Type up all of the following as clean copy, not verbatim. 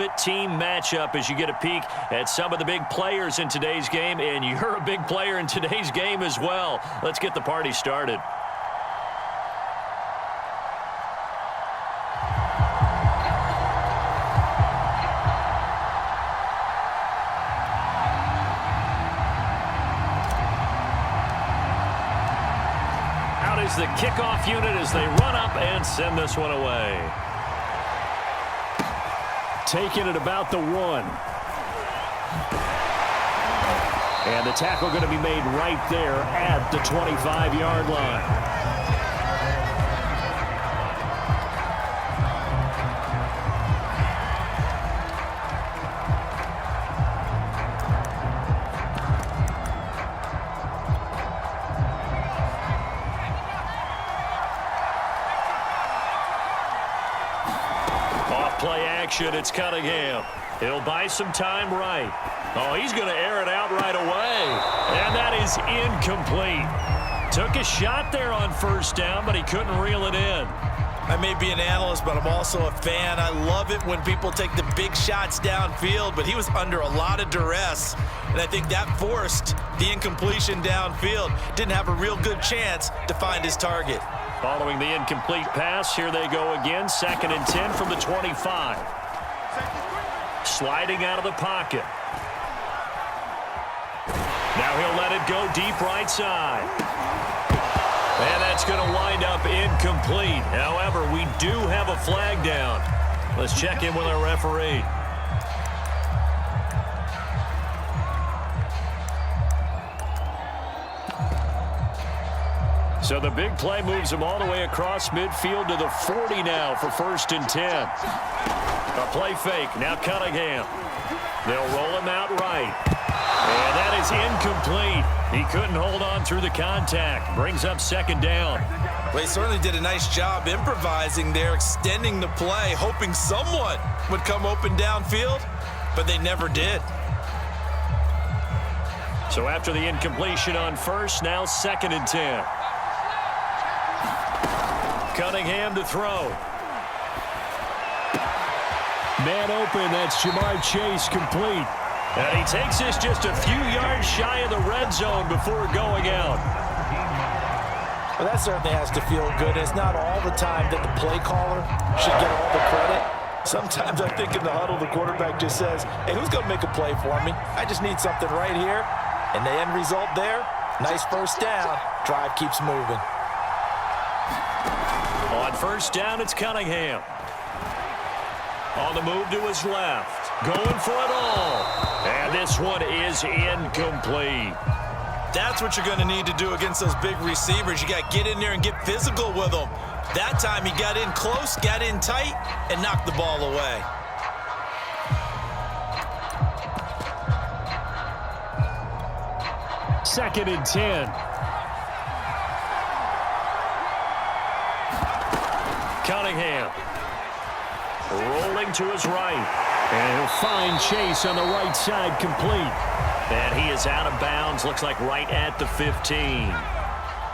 ultimate team matchup as you get a peek at some of the big players in today's game, and you're a big player in today's game as well. Let's get the party started. Is the kickoff unit as they run up and send this one away. Taking it about the 1. And the tackle going to be made right there at the 25-yard line. Play action, it's Cunningham. He'll buy some time right. Oh, he's going to air it out right away. And that is incomplete. Took a shot there on first down, but he couldn't reel it in. I may be an analyst, but I'm also a fan. I love it when people take the big shots downfield, but he was under a lot of duress. And I think that forced the incompletion downfield. Didn't have a real good chance to find his target. Following the incomplete pass, here they go again. 2nd and 10 from the 25. Sliding out of the pocket. Now he'll let it go deep right side. And that's going to wind up incomplete. However, we do have a flag down. Let's check in with our referee. So the big play moves him all the way across midfield to the 40 now for 1st and 10. A play fake. Now Cunningham. They'll roll him out right. And that is incomplete. He couldn't hold on through the contact. Brings up 2nd down. Well, he certainly did a nice job improvising there, extending the play, hoping someone would come open downfield, but they never did. So after the incompletion on first, now 2nd and 10. Cunningham to throw. Man open, that's Jamar Chase complete. And he takes this just a few yards shy of the red zone before going out. Well, that certainly has to feel good. It's not all the time that the play caller should get all the credit. Sometimes I think in the huddle, the quarterback just says, hey, who's going to make a play for me? I just need something right here. And the end result there, nice first down. Drive keeps moving. On first down, it's Cunningham. On the move to his left. Going for it all. And this one is incomplete. That's what you're going to need to do against those big receivers. You got to get in there and get physical with them. That time he got in close, got in tight, and knocked the ball away. Second and 10. Cunningham rolling to his right. And he'll find Chase on the right side complete. And he is out of bounds, looks like right at the 15.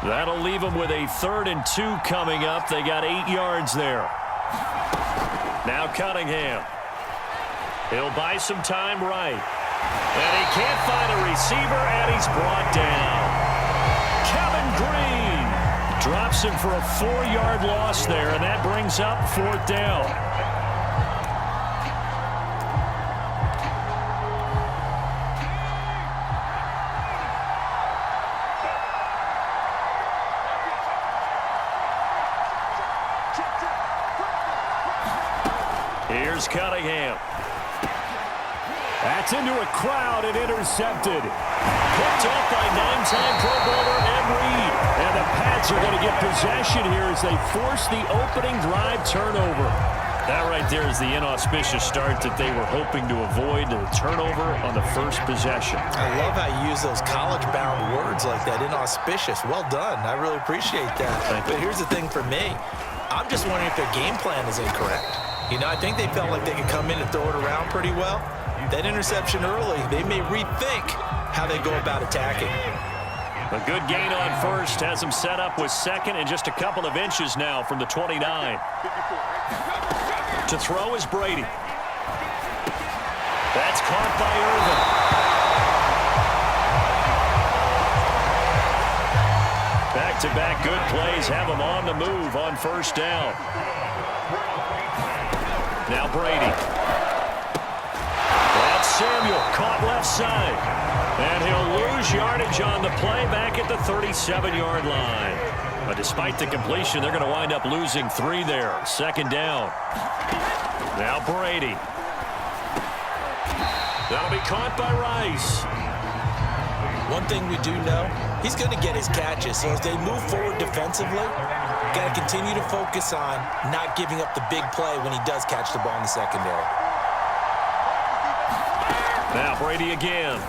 That'll leave him with a 3rd and 2 coming up. They got 8 yards there. Now Cunningham. He'll buy some time right. And he can't find a receiver, and he's brought down. Kevin Green drops him for a 4-yard loss there, and that brings up 4th down. Here's Cunningham. That's into a crowd and intercepted. Picked off by 9-time Pro Bowler Ed Reed. And the Pats are going to get possession here as they force the opening drive turnover. That right there is the inauspicious start that they were hoping to avoid, the turnover on the first possession. I love how you use those college-bound words like that, inauspicious. Well done. I really appreciate that. But here's the thing for me. I'm just wondering if their game plan is incorrect. You know, I think they felt like they could come in and throw it around pretty well. That interception early, they may rethink how they go about attacking. A good gain on first has him set up with 2nd and just a couple of inches now from the 29. To throw is Brady. caught by Irvin. Back-to-back good plays have him on the move on first down. Now Brady. That's Samuel, caught left side. And he'll lose yardage on the play back at the 37-yard line. But despite the completion, they're going to wind up losing 3 there. Second down. Now Brady. That'll be caught by Rice. One thing we do know, he's going to get his catches. So as they move forward defensively, got to continue to focus on not giving up the big play when he does catch the ball in the secondary. Now Brady again.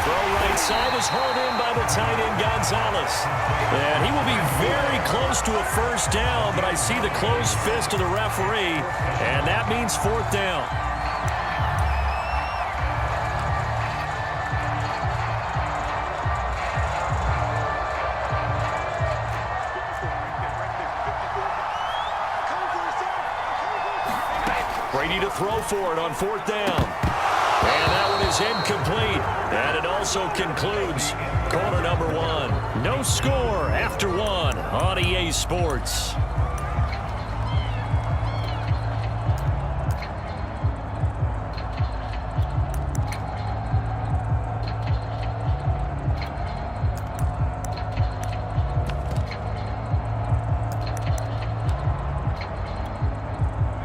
Throw right side is hauled in by the tight end Gonzalez. And he will be very close to a first down, but I see the closed fist of the referee, and that means fourth down. Brady to throw for it on fourth down. And that one is incomplete. And it also concludes quarter number 1. No score after 1 on EA Sports.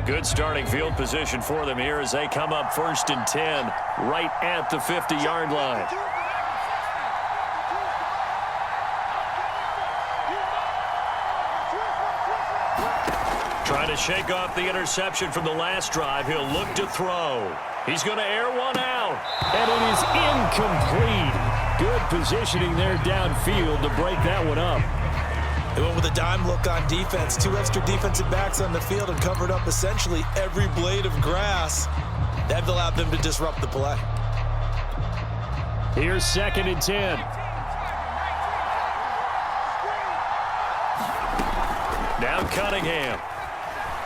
Good starting field position for them here as they come up 1st and 10 right at the 50-yard line. Trying to shake off the interception from the last drive. He'll look to throw. He's going to air one out. And it is incomplete. Good positioning there downfield to break that one up. They went with a dime look on defense. 2 extra defensive backs on the field and covered up essentially every blade of grass. That allowed them to disrupt the play. Here's 2nd and 10. Now Cunningham.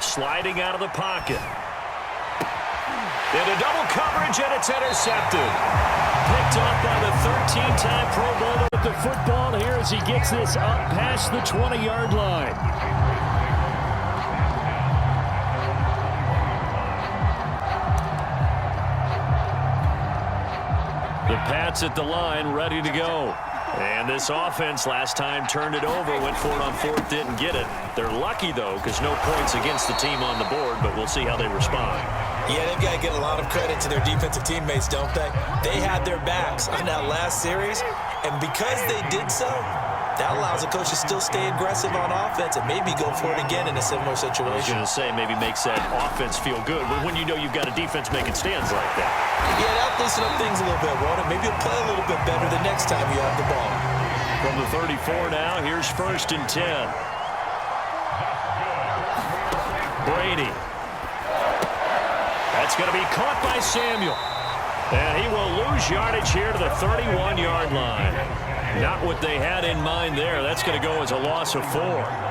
Sliding out of the pocket. Into double coverage, and it's intercepted. Picked off by the 13-time Pro Bowler with the football here as he gets this up past the 20-yard line. The Pats at the line, ready to go. And this offense last time turned it over, went for it on 4th, didn't get it. They're lucky, though, because no points against the team on the board, but we'll see how they respond. Yeah, they've got to get a lot of credit to their defensive teammates, don't they? They had their backs on that last series, and because they did so, that allows the coach to still stay aggressive on offense and maybe go for it again in a similar situation. I was going to say maybe makes that offense feel good, but when you know you've got a defense making stands like that. Yeah, that'll loosen up things a little bit, won't it? Maybe you'll play a little bit better the next time you have the ball. From the 34 now, here's 1st and 10. Brady. That's going to be caught by Samuel. And he will lose yardage here to the 31-yard line. Not what they had in mind there. That's going to go as a loss of 4.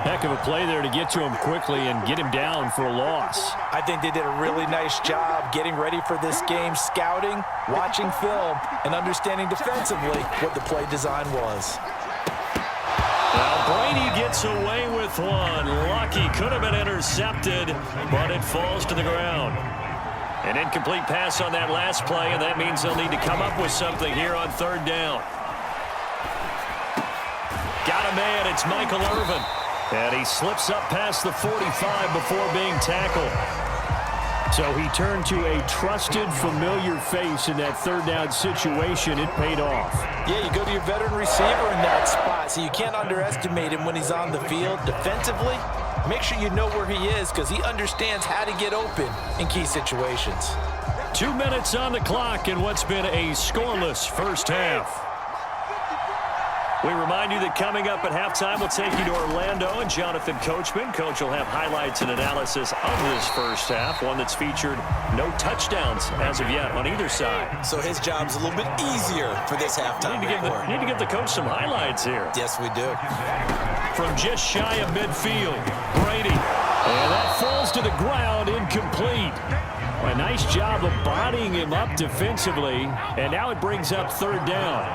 Heck of a play there to get to him quickly and get him down for a loss. I think they did a really nice job getting ready for this game, scouting, watching film, and understanding defensively what the play design was. Now Brady gets away with one. Lucky, could have been intercepted, but it falls to the ground. An incomplete pass on that last play, and that means they'll need to come up with something here on 3rd down. Got a man, it's Michael Irvin. And he slips up past the 45 before being tackled. So he turned to a trusted, familiar face in that 3rd down situation. It paid off. Yeah, you go to your veteran receiver in that spot, so you can't underestimate him when he's on the field. Defensively, make sure you know where he is because he understands how to get open in key situations. 2 minutes on the clock in what's been a scoreless first half. We remind you that coming up at halftime, we'll take you to Orlando and Jonathan Coachman. Coach will have highlights and analysis of this first half, one that's featured no touchdowns as of yet on either side. So his job's a little bit easier for this halftime report. Need to give the coach some highlights here. Yes, we do. From just shy of midfield, Brady. And that falls to the ground, incomplete. A nice job of bodying him up defensively, and now it brings up third down.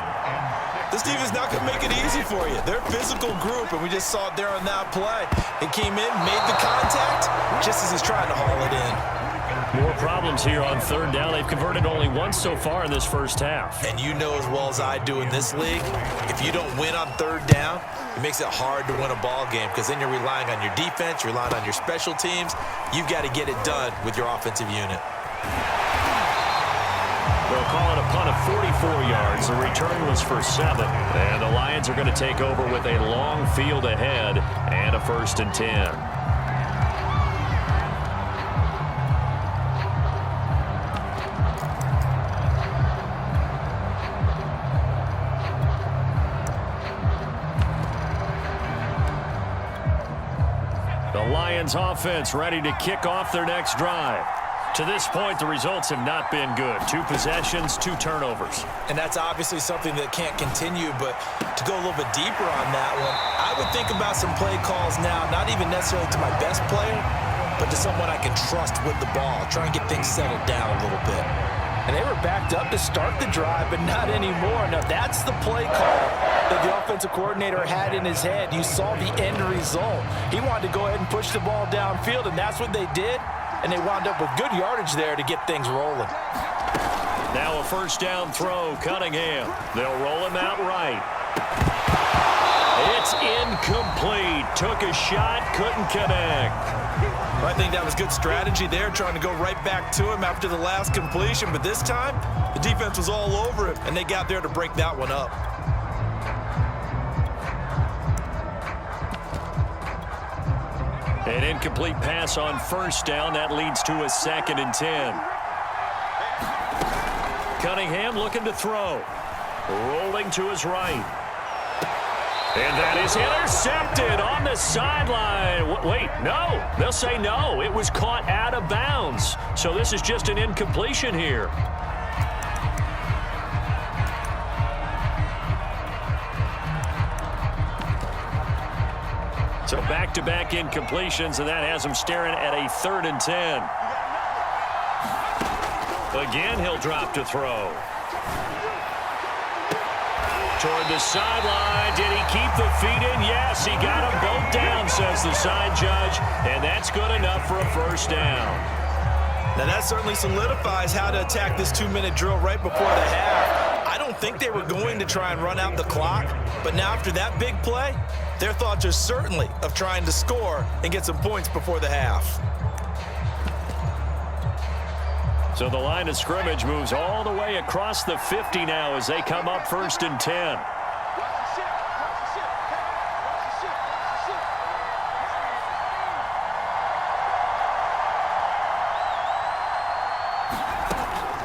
This defense is not going to make it easy for you. They're a physical group, and we just saw it there on that play. It came in, made the contact, just as he's trying to haul it in. More problems here on third down. They've converted only once so far in this first half. And you know as well as I do in this league, if you don't win on third down, it makes it hard to win a ball game because then you're relying on your defense, you're relying on your special teams. You've got to get it done with your offensive unit. They'll call it a punt of 44 yards. The return was for 7. And the Lions are going to take over with a long field ahead and a 1st and 10. The Lions offense ready to kick off their next drive. To this point, the results have not been good. 2 possessions, 2 turnovers. And that's obviously something that can't continue, but to go a little bit deeper on that one, I would think about some play calls now, not even necessarily to my best player, but to someone I can trust with the ball. Try and get things settled down a little bit. And they were backed up to start the drive, but not anymore. Now, that's the play call that the offensive coordinator had in his head. You saw the end result. He wanted to go ahead and push the ball downfield, and that's what they did. And they wound up with good yardage there to get things rolling. Now a first down throw, Cunningham. They'll roll him out right. It's incomplete. Took a shot, couldn't connect. I think that was good strategy there, trying to go right back to him after the last completion. But this time, the defense was all over him, and they got there to break that one up. An incomplete pass on first down. That leads to a 2nd and 10. Cunningham looking to throw. Rolling to his right. And that is intercepted on the sideline. Wait, no. They'll say no. It was caught out of bounds. So this is just an incompletion here. So back-to-back incompletions, and that has him staring at a 3rd and 10. Again, he'll drop to throw. Toward the sideline. Did he keep the feet in? Yes, he got them both down, says the side judge, and that's good enough for a first down. Now, that certainly solidifies how to attack this 2-minute drill right before the half. I don't think they were going to try and run out the clock, but now after that big play, their thoughts are certainly of trying to score and get some points before the half. So the line of scrimmage moves all the way across the 50 now as they come up 1st and 10.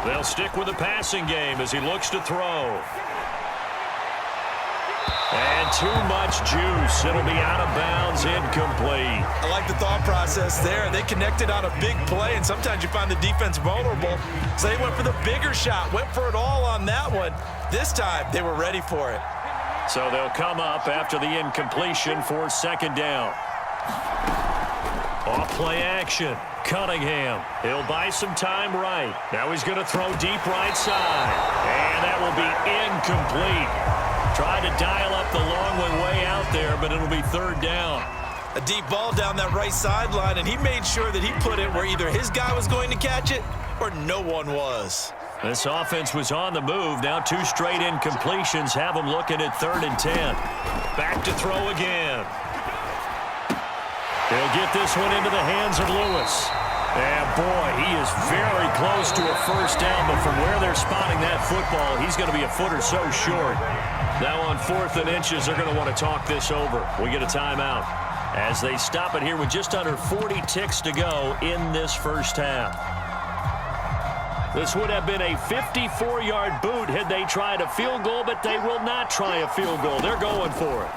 They'll stick with the passing game as he looks to throw. And too much juice. It'll be out of bounds, incomplete. I like the thought process there. They connected on a big play, and sometimes you find the defense vulnerable. So they went for the bigger shot, went for it all on that one. This time, they were ready for it. So they'll come up after the incompletion for 2nd down. Off play action. Cunningham. He'll buy some time right. Now he's going to throw deep right side. And that will be incomplete. Tried to dial up the long one way out there, but it'll be 3rd down. A deep ball down that right sideline, and he made sure that he put it where either his guy was going to catch it or no one was. This offense was on the move. Now 2 straight incompletions have them looking at 3rd and 10. Back to throw again. He'll get this one into the hands of Lewis. And boy, he is very close to a first down, but from where they're spotting that football, he's going to be a foot or so short. Now on 4th and inches, they're going to want to talk this over. We get a timeout as they stop it here with just under 40 ticks to go in this first half. This would have been a 54-yard boot had they tried a field goal, but they will not try a field goal. They're going for it.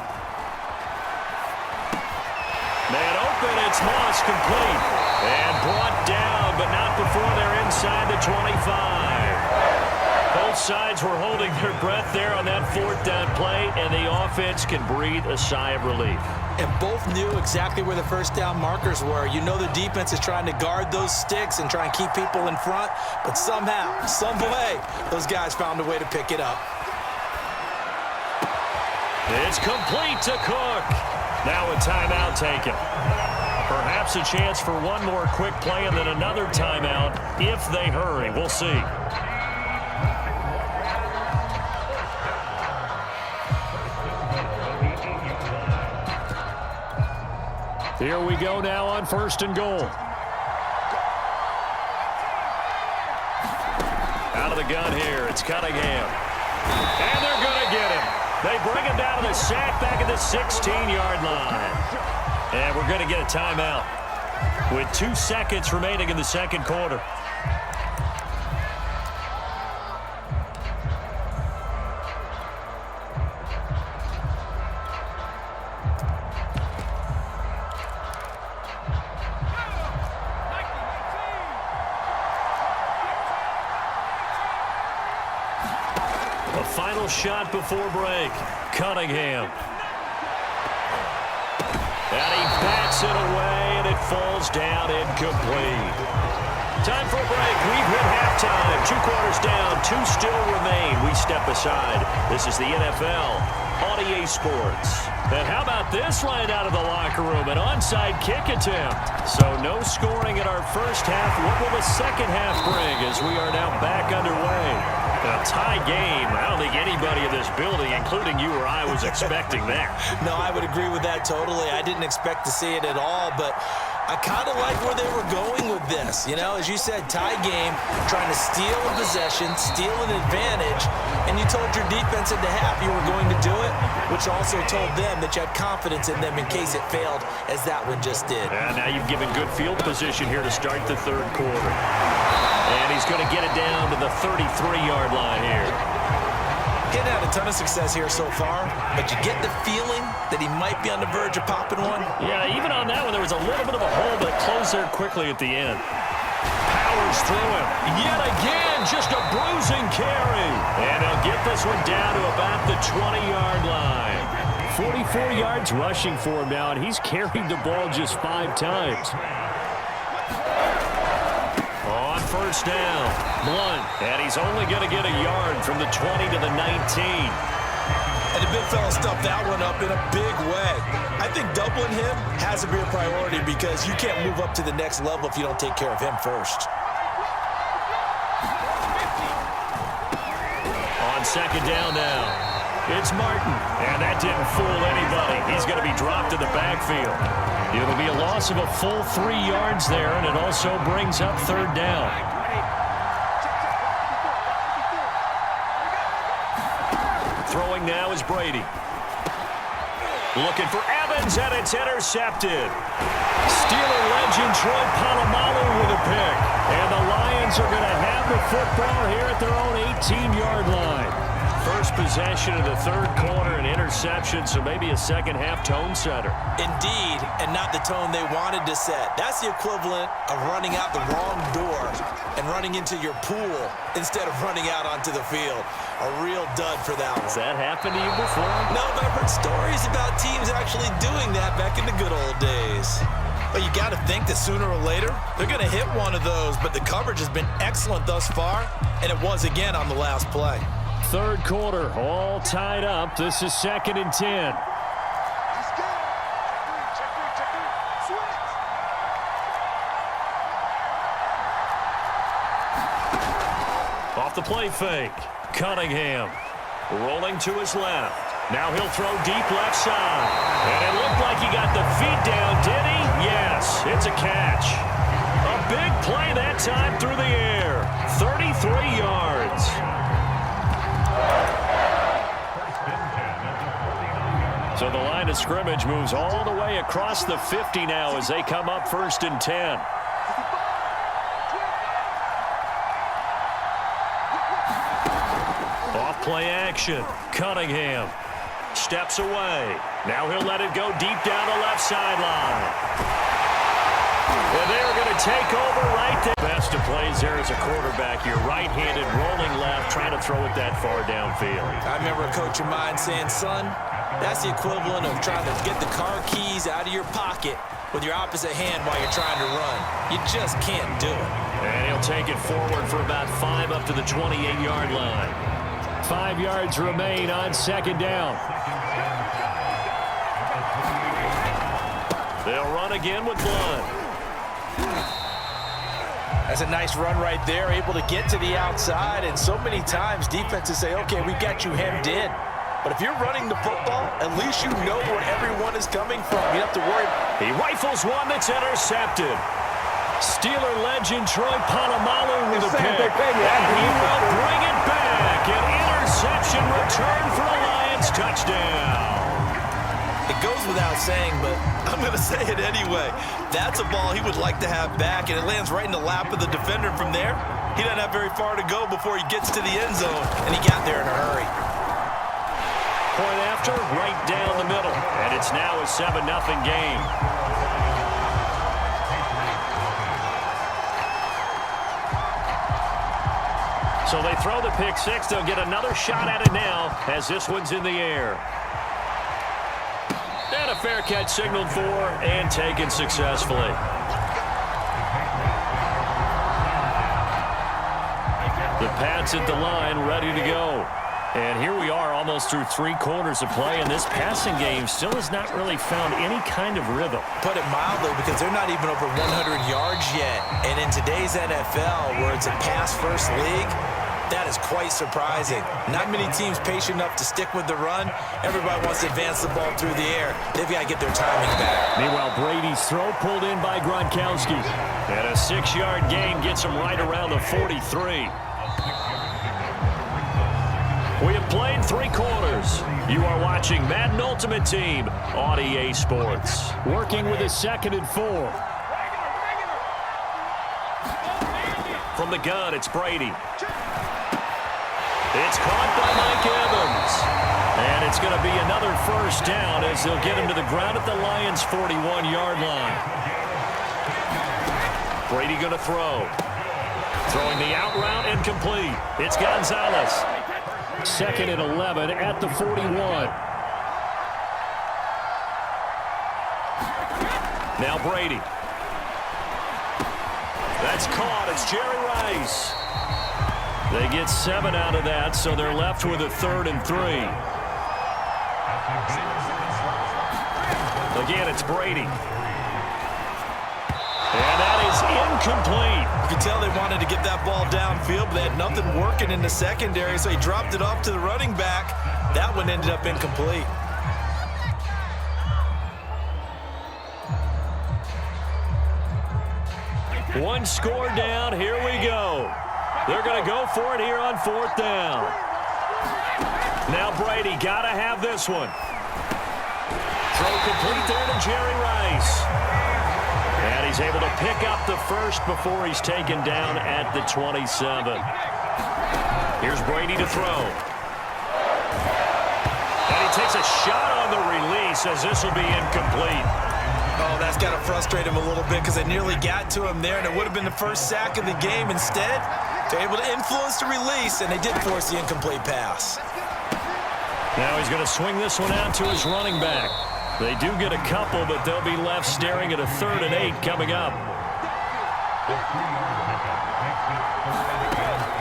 Man open, it's Moss, complete. And brought down, but not before they're inside the 25. Both sides were holding their breath there on that fourth down play, and the offense can breathe a sigh of relief. And both knew exactly where the first down markers were. You know the defense is trying to guard those sticks and try and keep people in front, but somehow, some way, those guys found a way to pick it up. It's complete to Cook. Now a timeout taken. Perhaps a chance for one more quick play and then another timeout if they hurry. We'll see. Here we go now on 1st and goal. Out of the gun here, it's Cunningham. And they're going to get him. They bring him down to the sack back at the 16-yard line. And we're going to get a timeout with 2 seconds remaining in the second quarter. Final shot before break. Cunningham. And he bats it away, and it falls down incomplete. Time for a break. We've hit halftime. 2 quarters down. 2 still remain. We step aside. This is the NFL on EA Sports. And how about this line out of the locker room? An onside kick attempt. So no scoring in our first half. What will the second half bring as we are now back underway? A tie game. I don't think anybody in this building, including you or I, was expecting that. No, I would agree with that totally. I didn't expect to see it at all, but I kind of like where they were going with this. You know, as you said, tie game, trying to steal a possession, steal an advantage, and you told your defense at the half you were going to do it, which also told them that you had confidence in them in case it failed, as that one just did. And now you've given good field position here to start the third quarter. And he's going to get it down to the 33-yard line here. He's had a ton of success here so far, but you get the feeling that he might be on the verge of popping one. Yeah, even on that one, there was a little bit of a hole, but it closed there quickly at the end. Powers through him. Yet again, just a bruising carry. And he'll get this one down to about the 20-yard line. 44 yards rushing for him now, and he's carried the ball just 5 times. On first down, Blunt, and he's only going to get a yard from the 20 to the 19. And the big fella stuffed that one up in a big way. I think doubling him has to be a priority because you can't move up to the next level if you don't take care of him first. On second down now, it's Martin, and that didn't fool anybody. He's going to be dropped to the backfield. It'll be a loss of a full 3 yards there, and it also brings up third down. Throwing now is Brady. Looking for Evans, and it's intercepted. Steeler legend Troy Polamalu with a pick. And the Lions are going to have the football here at their own 18-yard line. First possession of the third quarter, an interception, so maybe a second-half tone setter. Indeed, and not the tone they wanted to set. That's the equivalent of running out the wrong door and running into your pool instead of running out onto the field. A real dud for that one. Has that happened to you before? No, but I've heard stories about teams actually doing that back in the good old days. But you got to think that sooner or later, they're going to hit one of those. But the coverage has been excellent thus far, and it was again on the last play. Third quarter, all tied up. This is 2nd and 10. Off the play fake. Cunningham rolling to his left. Now he'll throw deep left side. And it looked like he got the feet down, did he? Yes, it's a catch. A big play that time through the air. 33 yards. So the line of scrimmage moves all the way across the 50 now as they come up 1st and 10. Off play action. Cunningham steps away. Now he'll let it go deep down the left sideline. And they are going to take over right there. Best of plays there as a quarterback. You're right-handed, rolling left, trying to throw it that far downfield. I remember a coach of mine saying, son, that's the equivalent of trying to get the car keys out of your pocket with your opposite hand while you're trying to run. You just can't do it. And he'll take it forward for about 5 up to the 28-yard line. 5 yards remain on second down. They'll run again with Blunt. That's a nice run right there, able to get to the outside. And so many times defenses say, okay, we've got you hemmed in. But if you're running the football, at least you know where everyone is coming from. You don't have to worry. He rifles one that's intercepted. Steeler legend Troy Polamalu with a pick. And he will bring it back. An interception return for a Lions touchdown. It goes without saying, but I'm going to say it anyway. That's a ball he would like to have back, and it lands right in the lap of the defender. From there, he doesn't have very far to go before he gets to the end zone, and he got there in a hurry. Point after, right down the middle. And it's now a 7-0 game. So they throw the pick six. They'll get another shot at it now as this one's in the air. And a fair catch signaled for and taken successfully. The Pats at the line, ready to go. And here we are almost through 3 quarters of play, and this passing game still has not really found any kind of rhythm. Put it mildly, because they're not even over 100 yards yet. And in today's NFL, where it's a pass-first league, that is quite surprising. Not many teams patient enough to stick with the run. Everybody wants to advance the ball through the air. They've got to get their timing back. Meanwhile, Brady's throw pulled in by Gronkowski. And a 6-yard gain gets him right around the 43. We have played 3 quarters. You are watching Madden Ultimate Team on EA Sports. Working with a 2nd and 4. From the gun, it's Brady. It's caught by Mike Evans. And it's going to be another first down as they'll get him to the ground at the Lions' 41-yard line. Brady going to throw. Throwing the out route and complete. It's Gonzalez. 2nd and 11 at the 41. Now Brady. That's caught. It's Jerry Rice. They get 7 out of that, so they're left with a 3rd and 3. Again, it's Brady. And that is incomplete. You can tell they wanted to get that ball downfield, but they had nothing working in the secondary, so he dropped it off to the running back. That one ended up incomplete. One score down. Here we go. They're going to go for it here on 4th down. Now Brady got to have this one. Throw complete there to Jerry Rice. And he's able to pick up the first before he's taken down at the 27. Here's Brady to throw. And he takes a shot on the release as this will be incomplete. Oh, that's got to frustrate him a little bit because they nearly got to him there, and it would have been the first sack of the game. Instead, they're able to influence the release, and they did force the incomplete pass. Now he's going to swing this one out to his running back. They do get a couple, but they'll be left staring at a 3rd and 8 coming up.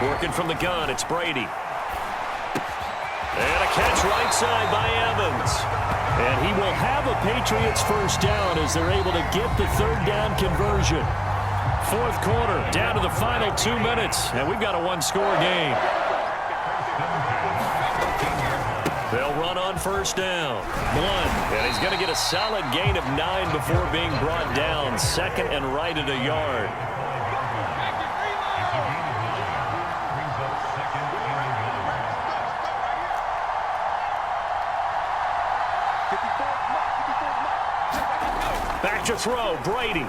Working from the gun, it's Brady. And a catch right side by Evans. And he will have a Patriots first down as they're able to get the 3rd down conversion. 4th quarter, down to the final 2 minutes, and we've got a 1-score game. They'll run on first down. Blunt, and he's going to get a solid gain of 9 before being brought down. 2nd and right at a yard. Back to throw, Brady.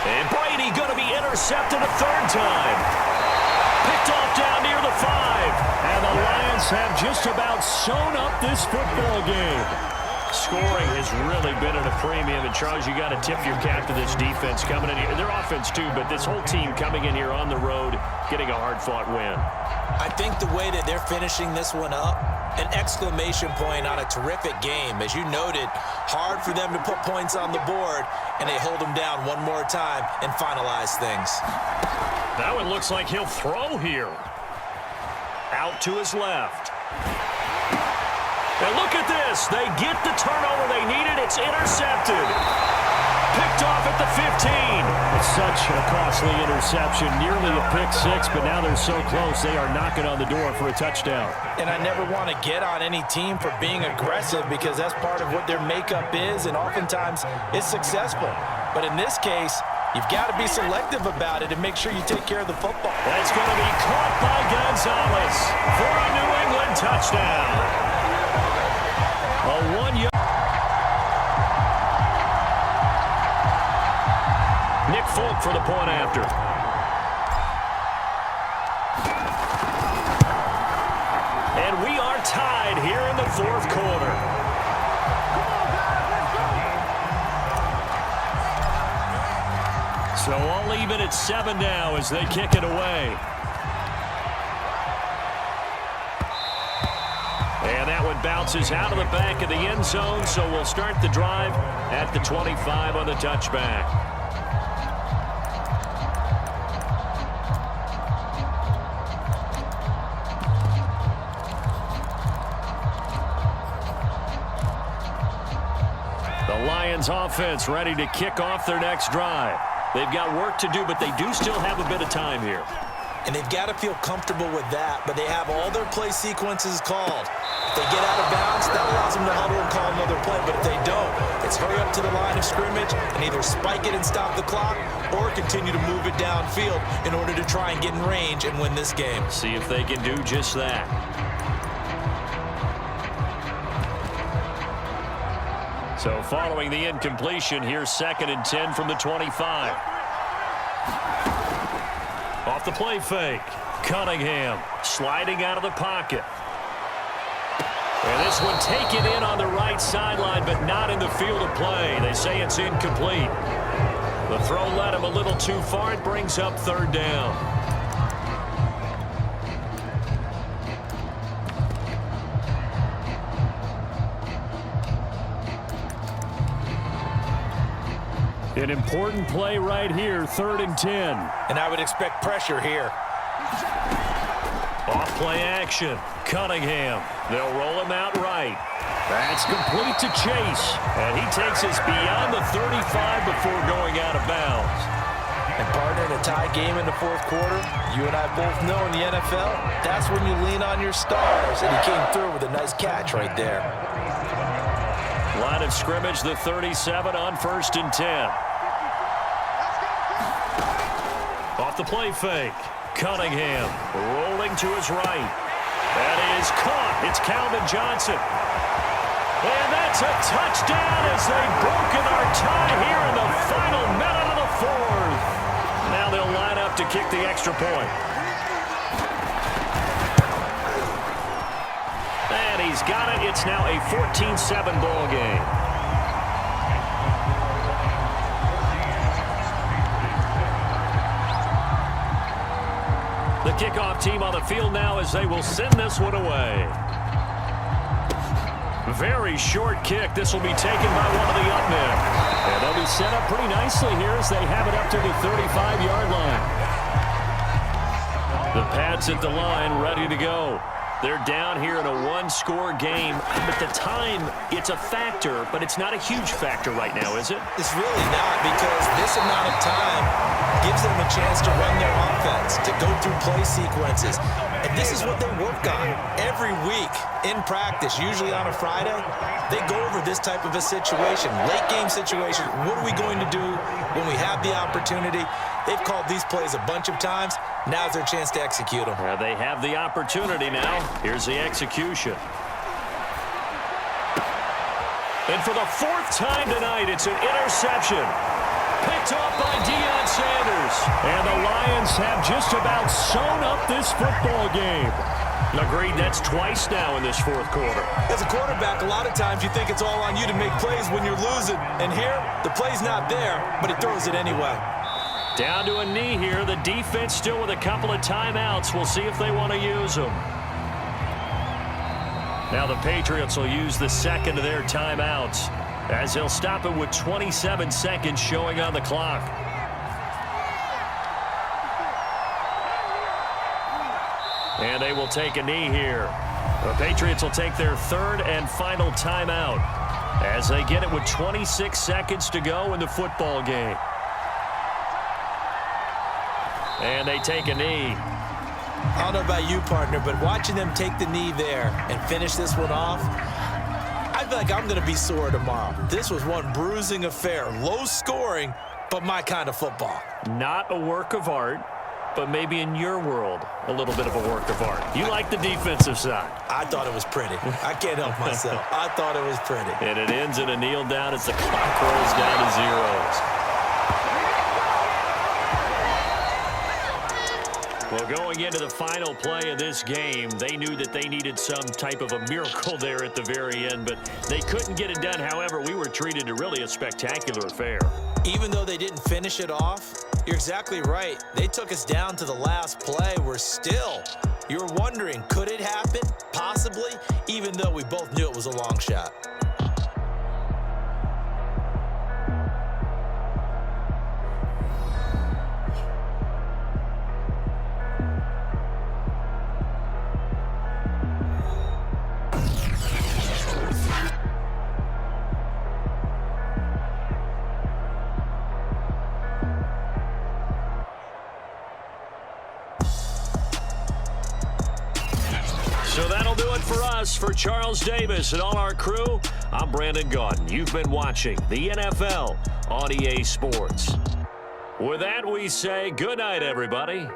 And Brady going to be intercepted a 3rd time. Picked off down near the 5. And the Lions have just about sewn up this football game. Scoring has really been at a premium. And, Charles, you got to tip your cap to this defense coming in here. Their offense, too, but this whole team coming in here on the road, getting a hard-fought win. I think the way that they're finishing this one up, an exclamation point on a terrific game. As you noted, hard for them to put points on the board, and they hold them down one more time and finalize things. That one looks like he'll throw here. Out to his left. And look at this. They get the turnover they needed. It's intercepted. Picked off at the 15. It's such a costly interception. Nearly a pick six, but now they're so close. They are knocking on the door for a touchdown. And I never want to get on any team for being aggressive because that's part of what their makeup is, and oftentimes it's successful. But in this case, you've got to be selective about it and make sure you take care of the football. That's going to be caught by Gonzalez for a New England touchdown. A 1-yard. Nick Folk for the point after. And we are tied here in the fourth quarter. So all even at 7 now as they kick it away. And that one bounces out of the back of the end zone, so we'll start the drive at the 25 on the touchback. The Lions offense ready to kick off their next drive. They've got work to do, but they do still have a bit of time here. And they've got to feel comfortable with that, but they have all their play sequences called. If they get out of bounds, that allows them to huddle and call another play, but if they don't, it's hurry up to the line of scrimmage and either spike it and stop the clock or continue to move it downfield in order to try and get in range and win this game. See if they can do just that. So following the incompletion, here's 2nd and 10 from the 25. Off the play fake. Cunningham sliding out of the pocket. And this one taken in on the right sideline, but not in the field of play. They say it's incomplete. The throw led him a little too far. It brings up 3rd down. An important play right here, 3rd and 10. And I would expect pressure here. Off play action. Cunningham. They'll roll him out right. That's complete to Chase. And he takes us beyond the 35 before going out of bounds. And partner, in a tie game in the fourth quarter, you and I both know in the NFL, that's when you lean on your stars. And he came through with a nice catch right there. Line of scrimmage, the 37 on 1st and 10. Off the play fake. Cunningham rolling to his right. That is caught. It's Calvin Johnson. And that's a touchdown as they've broken our tie here in the final minute of the 4th. Now they'll line up to kick the extra point. And he's got it. It's now a 14-7 ball game. The kickoff team on the field now as they will send this one away. Very short kick. This will be taken by one of the up men. And they'll be set up pretty nicely here as they have it up to the 35-yard line. The Pats at the line ready to go. They're down here in a one-score game. But the time, it's a factor, but it's not a huge factor right now, is it? It's really not, because this amount of time gives them a chance to run their offense, to go through play sequences. And this is what they work on every week in practice, usually on a Friday. They go over this type of a situation, late game situation. What are we going to do when we have the opportunity? They've called these plays a bunch of times. Now's their chance to execute them. They have the opportunity now. Here's the execution. And for the 4th time tonight, it's an interception. Picked off by Deion Sanders. And the Lions have just about sewn up this football game. Agreed, that's twice now in this fourth quarter. As a quarterback, a lot of times you think it's all on you to make plays when you're losing. And here, the play's not there, but he throws it anyway. Down to a knee here. The defense still with a couple of timeouts. We'll see if they want to use them. Now the Patriots will use the second of their timeouts as they'll stop it with 27 seconds showing on the clock. And they will take a knee here. The Patriots will take their third and final timeout as they get it with 26 seconds to go in the football game. And they take a knee. I don't know about you, partner, but watching them take the knee there and finish this one off, I feel like I'm going to be sore tomorrow. This was one bruising affair. Low scoring, but my kind of football. Not a work of art, but maybe in your world, a little bit of a work of art. You like the defensive side. I thought it was pretty. I can't help myself. I thought it was pretty. And it ends in a kneel down as the clock rolls down to zeros. Well, going into the final play of this game, they knew that they needed some type of a miracle there at the very end, but they couldn't get it done. However, we were treated to really a spectacular affair. Even though they didn't finish it off, you're exactly right. They took us down to the last play. We're still, you're wondering, could it happen? Possibly, even though we both knew it was a long shot. So that'll do it for us. For Charles Davis and all our crew, I'm Brandon Gaudin. You've been watching the NFL on EA Sports. With that, we say good night, everybody.